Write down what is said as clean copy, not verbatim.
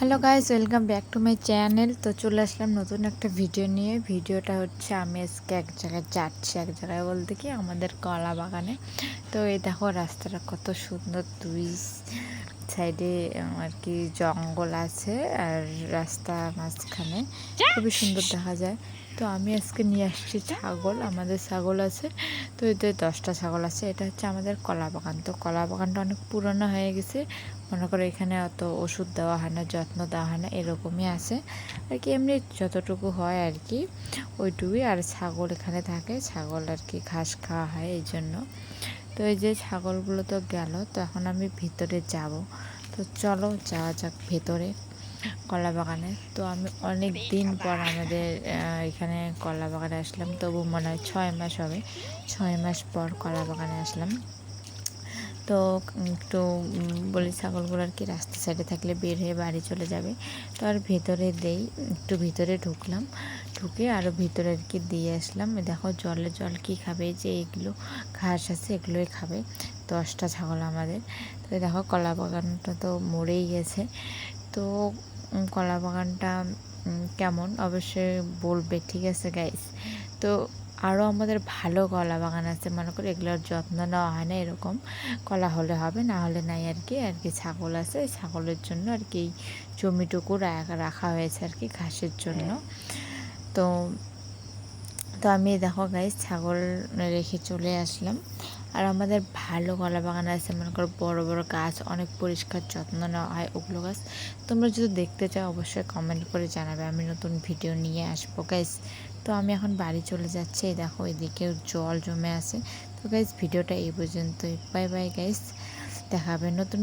Hello guys, welcome back to my channel. তো চলে আসলাম নতুন একটা ভিডিও নিয়ে। ভিডিওটা হচ্ছে আমি আজকে এক জায়গায় যাচ্ছি, এক জায়গায় বলতে কি আমাদের কলা বাগানে। তো এই দেখো রাস্তাটা কত সুন্দর, দুই সাইডে আর কি জঙ্গল আছে আর রাস্তা মাঝখানে খুবই সুন্দর দেখা যায়। তো আমি আজকে নিয়ে আসছি ছাগল, আমাদের ছাগল আছে। তো এতে 10টা ছাগল আছে। এটা হচ্ছে আমাদের কলা বাগান। তো কলা বাগানটা অনেক পুরনো হয়ে গেছে, মনে করো এখানে অত ওষুধ দেওয়া হয় না, যত্ন দেওয়া হয় না, এরকমই আছে আর কি। এমনি যতটুকু হয় আর কি ওইটুকুই। আর ছাগল এখানে থাকে, ছাগল আর কি ঘাস খাওয়া হয় এই জন্য। তো এই যে ছাগলগুলো তো গেল, তো এখন আমি ভিতরে যাব। তো চলো যাওয়া যাক ভেতরে কলা বাগানে। তো আমি অনেক দিন পর আমাদের এখানে কলা বাগানে আসলাম, তবু মনে হয় 6 মাস হবে, 6 মাস পর কলা বাগানে আসলাম। তো একটু বলি ছাগলগুলো আর কি রাস্তা সাইডে থাকলে বের হয়ে বাড়ি চলে যাবে। তো আর ভেতরে দেই, একটু ভিতরে ঢুকলাম, ঢুকে আরও ভিতরে আর কি দিয়ে আসলাম। দেখো জল কি খাবে, যে এগুলো ঘাস আছে এগুলোই খাবে। 10টা ছাগল আমাদের। তো দেখো কলা বাগানটা তো মরেই গেছে। তো কলা বাগানটা কেমন অবশ্যই বলবে, ঠিক আছে গাইস। তো আরও আমাদের ভালো কলা বাগান আছে, মনে করি এগুলোর যত্ন নেওয়া হয় না, এরকম কলা হলে হবে, না হলে নাই আর কি। ছাগল আছে, ছাগলের জন্য আর কি জমিটুকু রাখা হয়েছে আর কি ঘাসের জন্য। তো তো আমি দেখো গাইস ছাগল রেখে চলে আসলাম। আর আমাদের ভালো কলা বাগান আছে, মনে করো বড় বড় গাছ, অনেক পরিষ্কার যত্ন নেওয়া হয় ওগুলো গাছ। তোমরা যদি দেখতে চাও অবশ্যই কমেন্ট করে জানাবে, আমি নতুন ভিডিও নিয়ে আসবো গাইস। তো আমি এখন বাড়ি চলে যাচ্ছি। এই দেখো এদিকেও জল জমে আছে। তো গাইস ভিডিওটা এই পর্যন্তই, বাই বাই গাইস, দেখা হবে নতুন